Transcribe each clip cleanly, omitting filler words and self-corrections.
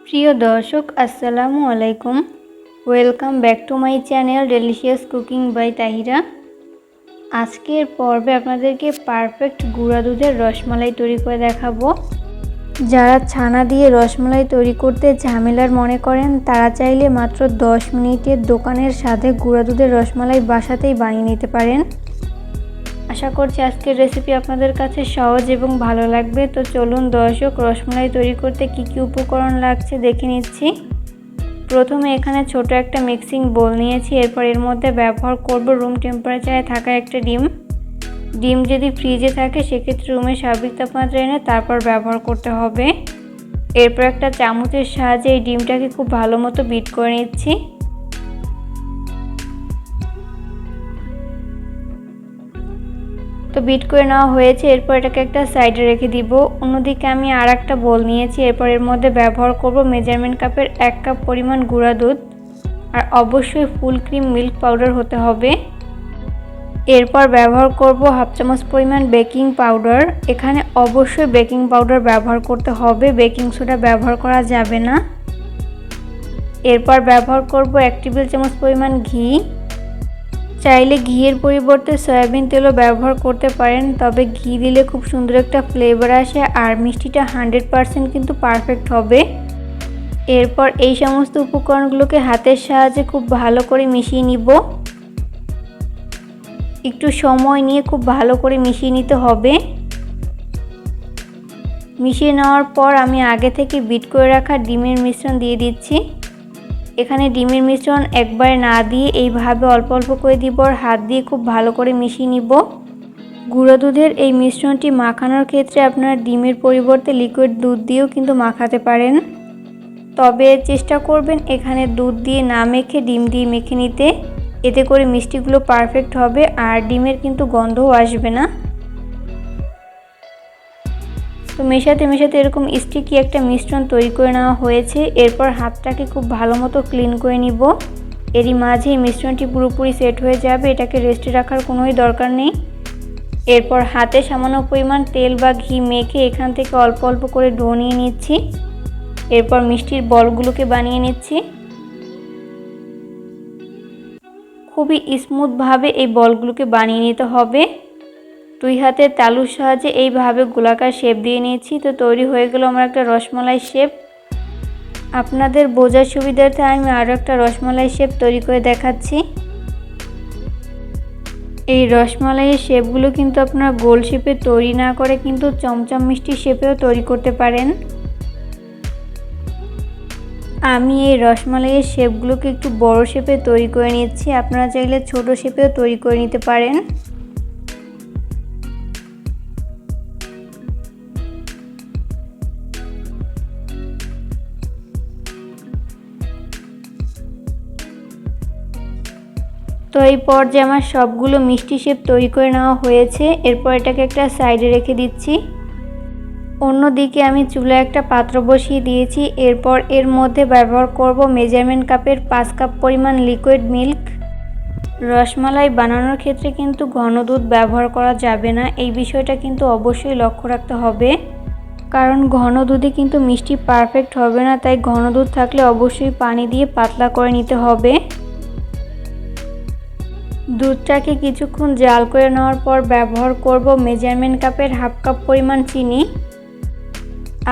প্রিয় দর্শক আসসালামু আলাইকুম। Welcome back to my channel delicious cooking by Tahira. আজকের পর্বে আপনাদেরকে পারফেক্ট গুঁড়া দুধের রসমালাই তৈরি করে দেখাবো। যারা ছানা দিয়ে রসমালাই তৈরি করতে ঝামেলার মনে করেন তারা চাইলে মাত্র 10 মিনিটের দোকানের সাথে গুঁড়া দুধের রসমালাই বাসাতেই বানিয়ে নিতে পারেন। আশা করছি আজকের রেসিপি আপনাদের কাছে সহজ এবং ভালো লাগবে। তো চলুন দর্শক, রসমালাই তৈরি করতে কি কি উপকরণ লাগছে দেখে নিচ্ছি। প্রথমে এখানে ছোট একটা মিক্সিং বোল নিয়েছি। এরপর এর মধ্যে ব্যবহার করব রুম টেম্পারেচারে থাকা একটা ডিম যদি ফ্রিজে থাকে সেক্ষেত্রে রুমের স্বাভাবিক তাপমাত্রা এনে তারপর ব্যবহার করতে হবে। এরপর একটা চামচের সাহায্যে এই ডিমটাকে খুব ভালো মতো বিট করে নিচ্ছি। তো বিট করে নেওয়া হয়েছে। এরপর এটাকে একটা সাইডে রেখে দিব। অন্যদিকে আমি আর একটা বোল নিয়েছি। এরপর এর মধ্যে ব্যবহার করব মেজারমেন্ট কাপের 1 কাপ পরিমাণ গুঁড়া দুধ, আর অবশ্যই ফুল ক্রিম মিল্ক পাউডার হতে হবে। এরপর ব্যবহার করব 1/2 চামচ পরিমাণ বেকিং পাউডার। এখানে অবশ্যই বেকিং পাউডার ব্যবহার করতে হবে, বেকিং সোডা ব্যবহার করা যাবে না। এরপর ব্যবহার করব 1 টেবিল চামচ পরিমাণ ঘি। চাইলে ঘিয়ের পরিবর্তে সয়াবিন তেলও ব্যবহার করতে পারেন, তবে ঘি দিলে খুব সুন্দর একটা ফ্লেভার আসে আর মিষ্টিটা 100% কিন্তু পারফেক্ট হবে। এরপর এই সমস্ত উপকরণগুলোকে হাতের সাহায্যে খুব ভালো করে মিশিয়ে নিব। একটু সময় নিয়ে খুব ভালো করে মিশিয়ে নিতে হবে। মিশিয়ে নেওয়ার পর আমি আগে থেকে বিট করে রাখা ডিমের মিশ্রণ দিয়ে দিচ্ছি। এখানে ডিমের মিশ্রণ একবারে না দিয়ে এইভাবে অল্প অল্প করে দিব আর হাত দিয়ে খুব ভালো করে মিশিয়ে নিব। গুঁড়ো দুধের এই মিশ্রণটি মাখানোর ক্ষেত্রে আপনারা ডিমের পরিবর্তে লিকুইড দুধ দিয়েও কিন্তু মাখাতে পারেন, তবে চেষ্টা করবেন এখানে দুধ দিয়ে না মেখে ডিম দিয়ে মেখে নিতে। এতে করে মিষ্টিগুলো পারফেক্ট হবে আর ডিমের কিন্তু গন্ধও আসবে না। তো মেশাতে মেশাতে এরকম স্টিকি একটা মিশ্রণ তৈরি করে নেওয়া হয়েছে। এরপর হাতটাকে খুব ভালো মতো ক্লিন করে নিব। এরই মাঝে এই মিশ্রণটি পুরোপুরি সেট হয়ে যাবে, এটাকে রেস্টে রাখার কোনোই দরকার নেই। এরপর হাতে সামান্য পরিমাণ তেল বা ঘি মেখে এখান থেকে অল্প অল্প করে ডো নিয়ে নিচ্ছি। এরপর মিষ্টির বলগুলোকে বানিয়ে নিচ্ছি। খুবই স্মুথভাবে এই বলগুলোকে বানিয়ে নিতে হবে। 2 হাতের তালুর সাহায্যে এইভাবে গোলাকার শেপ দিয়ে নিয়েছি। তো তৈরি হয়ে গেল আমার একটা রসমালাই শেপ। আপনাদের বোঝার সুবিধার্থে আমি আরও একটা রসমালাই শেপ তৈরি করে দেখাচ্ছি। এই রসমালাইয়ের শেপগুলো কিন্তু আপনারা গোল শেপে তৈরি না করে কিন্তু চমচম মিষ্টি শেপেও তৈরি করতে পারেন। আমি এই রসমালাইয়ের শেপগুলোকে একটু বড় শেপে তৈরি করে নিচ্ছি, আপনারা চাইলে ছোট শেপেও তৈরি করে নিতে পারেন। তো এই পর্যায়ে আমার সবগুলো মিষ্টি শেপ তৈরি করে নেওয়া হয়েছে। এরপর এটাকে একটা সাইডে রেখে দিচ্ছি। অন্যদিকে আমি চুলায় একটা পাত্র বসিয়ে দিয়েছি। এরপর এর মধ্যে ব্যবহার করব মেজারমেন্ট কাপের 5 কাপ পরিমাণ লিকুইড মিল্ক। রসমালাই বানানোর ক্ষেত্রে কিন্তু ঘন দুধ ব্যবহার করা যাবে না, এই বিষয়টা কিন্তু অবশ্যই লক্ষ্য রাখতে হবে, কারণ ঘন দুধে কিন্তু মিষ্টি পারফেক্ট হবে না। তাই ঘন দুধ থাকলে অবশ্যই পানি দিয়ে পাতলা করে নিতে হবে। দুধটাকে কিছুক্ষণ জাল করে নেওয়ার পর ব্যবহার করব মেজারমেন্ট কাপের 1/2 কাপ পরিমাণ চিনি।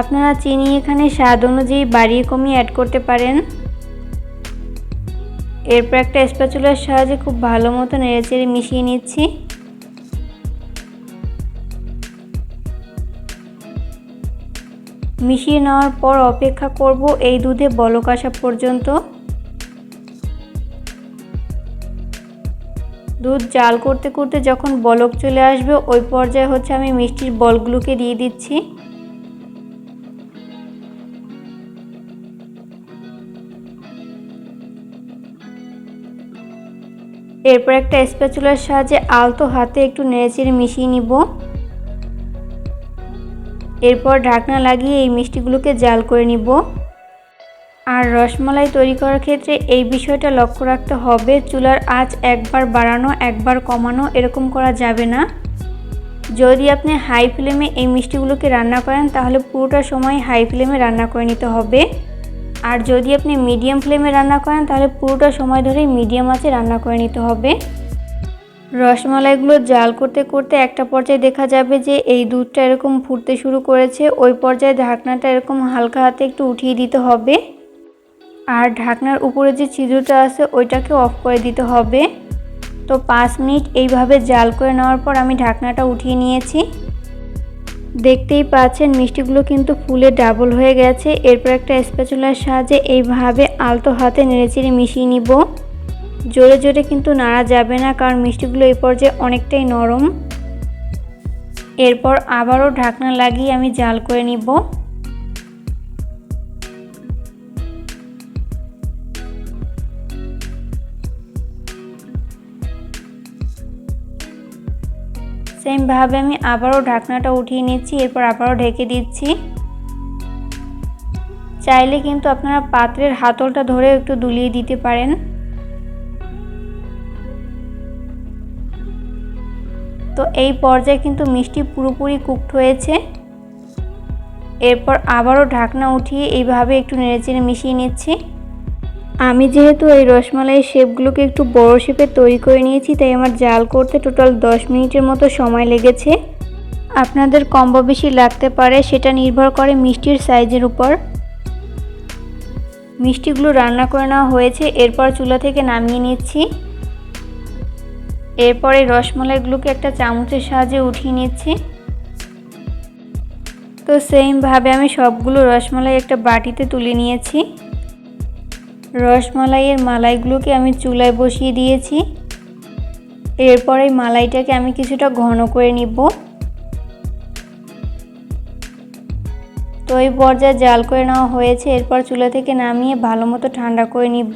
আপনারা চিনি এখানে স্বাদ অনুযায়ী বাড়িয়ে কমিয়ে অ্যাড করতে পারেন। এরপর একটা স্প্যাচুলার সাহায্যে খুব ভালো মতো নেড়েচেড়ে মিশিয়ে নিচ্ছি। মিশিয়ে নেওয়ার পর অপেক্ষা করব এই দুধে বলক আসা পর্যন্ত। দুধ জাল করতে করতে যখন বলক চলে আসবে ওই পর্যায়ে আমি মিষ্টির বলগুলোকে দিয়ে দিচ্ছি। এরপর একটা স্প্যাচুলার সাহায্যে আলতো হাতে একটু নেড়েচেড়ে মিশিয়ে নিব। এরপর ঢাকনা লাগিয়ে এই মিষ্টিগুলোকে জাল করে নিব। আর রসমালাই তৈরি করার ক্ষেত্রে এই বিষয়টা লক্ষ্য রাখতে হবে, চুলার আঁচ একবার বাড়ানো একবার কমানো এরকম করা যাবে না। যদি আপনি হাই ফ্লেমে এই মিষ্টিগুলোকে রান্না করেন তাহলে পুরোটা সময় হাই ফ্লেমে রান্না করে নিতে হবে। আর যদি আপনি মিডিয়াম ফ্লেমে রান্না করেন তাহলে পুরোটা সময় ধরেই মিডিয়াম আঁচে রান্না করে নিতে হবে। রসমালাইগুলো জাল করতে করতে একটা পর্যায়ে দেখা যাবে যে এই দুধটা এরকম ফুটতে শুরু করেছে। ওই পর্যায়ে ঢাকনাটা এরকম হালকা হাতে একটু উঠিয়ে দিতে হবে, আর ঢাকনার উপরে যে ছিদ্রটা আছে ওইটাকে অফ করে দিতে হবে। তো 5 মিনিট এইভাবে জাল করে নেওয়ার পর আমি ঢাকনাটা উঠিয়ে নিয়েছি। দেখতেই পাচ্ছেন মিষ্টিগুলো কিন্তু ফুলে ডাবল হয়ে গেছে। এরপর একটা স্প্যাচুলার সাহায্যে এইভাবে আলতো হাতে নেড়েচেড়ে মিশিয়ে নিব। জোরে জোরে কিন্তু নাড়া যাবে না, কারণ মিষ্টিগুলো এই পর্যায়ে অনেকটাই নরম। এরপর আবারও ঢাকনা লাগিয়ে আমি জাল করে নিব। সেমভাবে আমি আবারও ঢাকনাটা উঠিয়ে নিচ্ছি। এরপর আবারও ঢেকে দিচ্ছি। চাইলে কিন্তু আপনারা পাত্রের হাতলটা ধরে একটু দুলিয়ে দিতে পারেন। তো এই পর্যায়ে কিন্তু মিষ্টি পুরোপুরি কুকড হয়েছে। এরপর আবারও ঢাকনা উঠিয়ে এইভাবে একটু নেড়েচেড়ে মিশিয়ে নিচ্ছি। আমি যেহেতু এই রসমালাইয়ের শেপগুলোকে একটু বড় শেপে তৈরি করে নিয়েছি, তাই আমার জাল করতে টোটাল 10 মিনিটের মতো সময় লেগেছে। আপনাদের কম বা বেশি লাগতে পারে, সেটা নির্ভর করে মিষ্টির সাইজের উপর। মিষ্টিগুলো রান্না করে নেওয়া হয়েছে। এরপর চুলা থেকে নামিয়ে নিচ্ছি। এরপর এই রসমালাইগুলোকে একটা চামচের সাহায্যে উঠিয়ে নিচ্ছি। তো সেমভাবে আমি সবগুলো রসমালাই একটা বাটিতে তুলে নিয়েছি। রসমালাইয়ের মালাইগুলোকে আমি চুলায় বসিয়ে দিয়েছি। এরপর এই মালাইটাকে আমি কিছুটা ঘন করে নিব। তো এই পর্যায়ে জাল করে নেওয়া হয়েছে। এরপর চুলা থেকে নামিয়ে ভালো মতো ঠান্ডা করে নিব।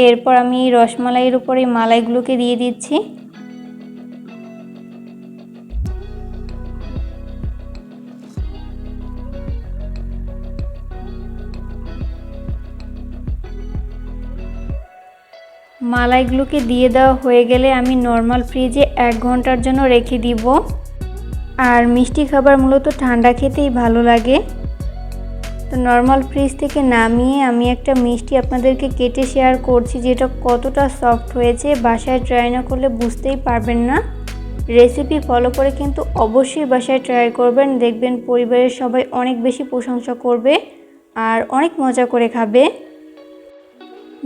এরপর আমি এই রসমালাইয়ের উপর এই মালাইগুলোকে দিয়ে দিচ্ছি। মালাইগুলোকে দিয়ে দেওয়া হয়ে গেলে আমি নর্মাল ফ্রিজে 1 ঘন্টার জন্য রেখে দিব। আর মিষ্টি খাবার মূলত ঠান্ডা খেতেই ভালো লাগে। তো নর্মাল ফ্রিজ থেকে নামিয়ে আমি একটা মিষ্টি আপনাদেরকে কেটে শেয়ার করছি, যেটা কতটা সফট হয়েছে। বাসায় ট্রাই না করলে বুঝতেই পারবেন না। রেসিপি ফলো করে কিন্তু অবশ্যই বাসায় ট্রাই করবেন, দেখবেন পরিবারের সবাই অনেক বেশি প্রশংসা করবে আর অনেক মজা করে খাবে।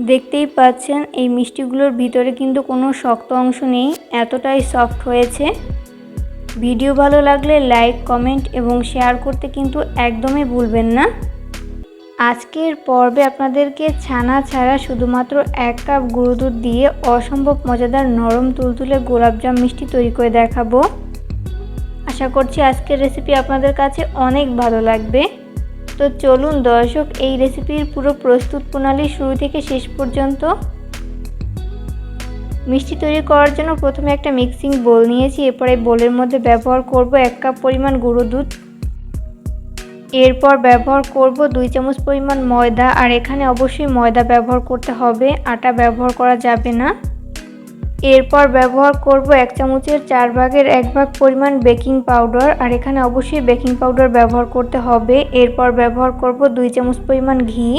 দেখতেই পাচ্ছেন এই মিষ্টিগুলোর ভিতরে কিন্তু কোনো শক্ত অংশ নেই, এতটাই সফট হয়েছে। ভিডিও ভালো লাগলে লাইক, কমেন্ট এবং শেয়ার করতে কিন্তু একদমই ভুলবেন না। আজকের পর্বে আপনাদেরকে ছানা ছাড়া শুধুমাত্র 1 কাপ গুঁড়ো দুধ দিয়ে অসম্ভব মজাদার নরম তুলতুলে গোলাপজাম মিষ্টি তৈরি করে দেখাবো। আশা করছি আজকের রেসিপি আপনাদের কাছে অনেক ভালো লাগবে। তো চলুন দর্শক, এই রেসিপির পুরো প্রস্তুত প্রণালী শুরু থেকে শেষ পর্যন্ত। মিষ্টি তৈরি করার জন্য প্রথমে একটা মিক্সিং বোল নিয়েছি। এরপরে বোলের মধ্যে ব্যবহার করব 1 কাপ পরিমাণ গুঁড়ো দুধ। এরপর ব্যবহার করব 2 চামচ পরিমাণ ময়দা, আর এখানে অবশ্যই ময়দা ব্যবহার করতে হবে, আটা ব্যবহার করা যাবে না। এরপর ব্যবহার করব 1 চামচের 4 ভাগের 1 ভাগ পরিমাণ বেকিং পাউডার, আর এখানে অবশ্যই বেকিং পাউডার ব্যবহার করতে হবে। এরপর ব্যবহার করব 2 চামচ পরিমাণ ঘি।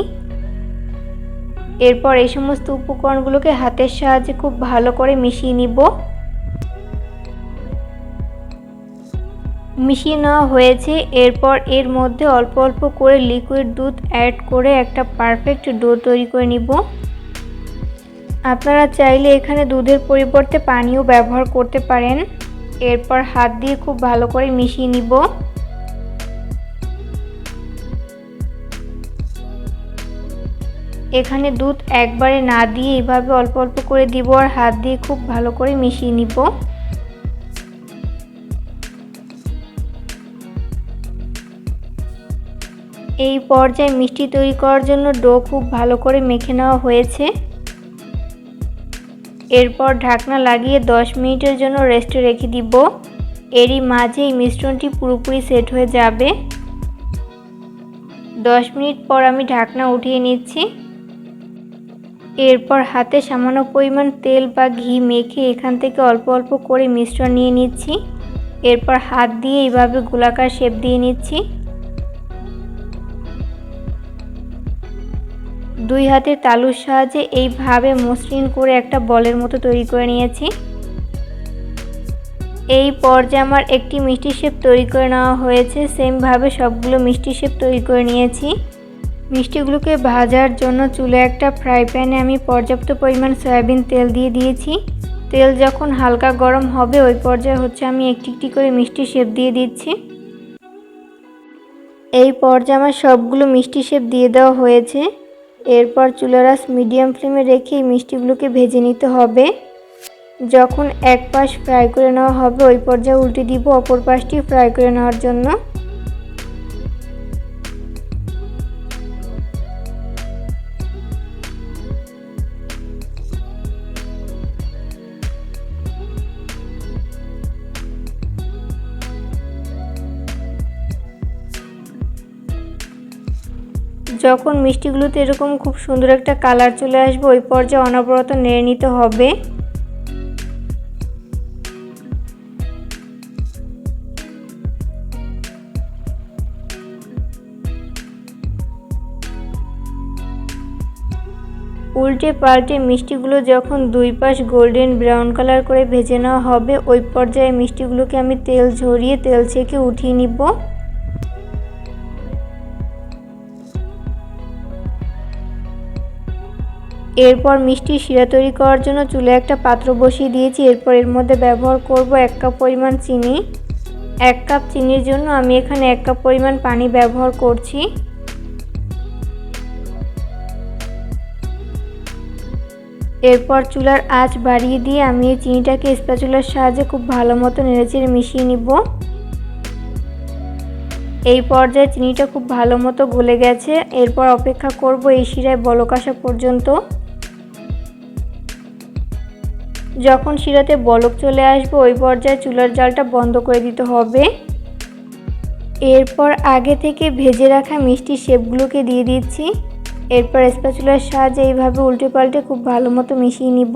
এরপর এই সমস্ত উপকরণগুলোকে হাতের সাহায্যে খুব ভালো করে মিশিয়ে নিব। মিশিয়ে নেওয়া হয়েছে। এরপর এর মধ্যে অল্প অল্প করে লিকুইড দুধ অ্যাড করে একটা পারফেক্ট ডো তৈরি করে নিব। আপনারা চাইলে এখানে দুধের পরিবর্তে পানিও ব্যবহার করতে পারেন। এরপর হাত দিয়ে খুব ভালো করে মিশিয়ে নিব। এখানে দুধ একবারে না দিয়ে এভাবে অল্প অল্প করে দিব, আর হাত দিয়ে খুব ভালো করে মিশিয়ে নিব। এই পর্যায়ে মিষ্টি তৈরি করার জন্য ডো খুব ভালো করে মেখে নেওয়া হয়েছে। এরপর ঢাকনা লাগিয়ে 10 মিনিটের জন্য রেস্টে রেখে দিব। এরই মাঝে এই মিশ্রণটি পুরোপুরি সেট হয়ে যাবে। 10 মিনিট পর আমি ঢাকনা উঠিয়ে নিচ্ছি। এরপর হাতে সামান্য পরিমাণ তেল বা ঘি মেখে এখান থেকে অল্প অল্প করে মিশ্রণ নিয়ে নিচ্ছি। এরপর হাত দিয়ে এইভাবে গোলাকার শেপ দিয়ে নিচ্ছি। 2 হাতের তালুর সাহায্যে এইভাবে মসৃণ করে একটা বলের মতো তৈরি করে নিয়েছি। এই পর্যায়ে আমার একটি মিষ্টি শেপ তৈরি করে নেওয়া হয়েছে। সেমভাবে সবগুলো মিষ্টি শেপ তৈরি করে নিয়েছি। মিষ্টিগুলোকে ভাজার জন্য চুলে একটা ফ্রাই প্যানে আমি পর্যাপ্ত পরিমাণ সয়াবিন তেল দিয়ে দিয়েছি। তেল যখন হালকা গরম হবে ওই পর্যায়ে আমি একটি একটি করে মিষ্টি শেপ দিয়ে দিচ্ছি। এই পর্যায়ে আমার সবগুলো মিষ্টি শেপ দিয়ে দেওয়া হয়েছে। এরপর চুলার আঁচ মিডিয়াম ফ্লেমে রেখে এই মিষ্টিগুলোকে ভেজে নিতে হবে। যখন এক পাশ ফ্রাই করে নেওয়া হবে ওই পর্যায়ে উল্টে দিব অপর পাশটি ফ্রাই করে নেওয়ার জন্য। যখন মিষ্টিগুলোতে এরকম খুব সুন্দর একটা কালার চলে আসবে ওই পর্যায়ে অনবরত নেড়ে নিতে হবে। উল্টে পাল্টে মিষ্টিগুলো যখন দুই পাশ গোল্ডেন ব্রাউন কালার করে ভেজে নেওয়া হবে ওই পর্যায়ে মিষ্টিগুলোকে আমি তেল ঝরিয়ে তেল ছেঁকে উঠিয়ে নিব। এরপর মিষ্টি শিরা তৈরি করার জন্য চুলে একটা পাত্র বসিয়ে দিয়েছি। এরপর এর মধ্যে ব্যবহার করব 1 কাপ পরিমাণ চিনি। 1 কাপ চিনির জন্য আমি এখানে 1 কাপ পরিমাণ পানি ব্যবহার করছি। এরপর চুলার আঁচ বাড়িয়ে দিয়ে আমি এই চিনিটাকে স্প্যাচুলার সাহায্যে খুব ভালো মতো নেড়েচেড়ে মিশিয়ে নিব। এই পর্যায়ে চিনিটা খুব ভালো মতো গলে গেছে। এরপর অপেক্ষা করব এই শিরায় বলক আসা পর্যন্ত। যখন শিরাতে বলক চলে আসবে ওই পর্যায়ে চুলার জালটা বন্ধ করে দিতে হবে। এরপর আগে থেকে ভেজে রাখা মিষ্টি শেপগুলোকে দিয়ে দিচ্ছি। এরপর স্প্যাচুলার সাহায্যে এইভাবে উল্টে পাল্টে খুব ভালো মতো মিশিয়ে নিব।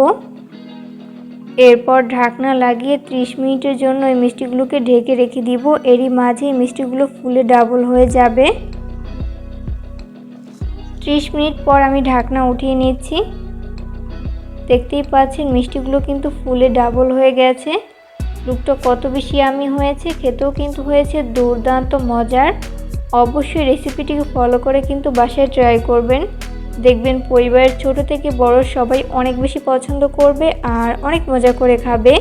এরপর ঢাকনা লাগিয়ে 30 মিনিটের জন্য এই মিষ্টিগুলোকে ঢেকে রেখে দিব। এরই মাঝে মিষ্টিগুলো ফুলে ডাবল হয়ে যাবে। 30 মিনিট পর আমি ঢাকনা উঠিয়ে নিচ্ছি। দেখতেই পাচ্ছেন মিষ্টিগুলো কিন্তু ফুলে ডাবল হয়ে গেছে। লুকটা কত বেশি ইয়ামি হয়েছে, খেতেও কিন্তু হয়েছে দুর্দান্ত মজার। অবশ্যই রেসিপিটিকে ফলো করে কিন্তু বাসায় ট্রাই করবেন। দেখবেন পরিবারের ছোট থেকে বড় সবাই অনেক বেশি পছন্দ করবে আর অনেক মজা করে খাবে।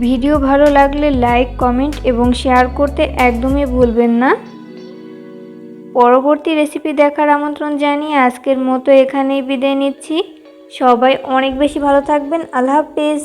ভিডিও ভালো লাগলে লাইক, কমেন্ট এবং শেয়ার করতে একদমই ভুলবেন না। পরবর্তী রেসিপি দেখার আমন্ত্রণ জানিয়ে আজকের মতো এখানেই বিদায় নিচ্ছি। সবাই অনেক বেশি ভালো থাকবেন। আল্লাহ হাফেজ।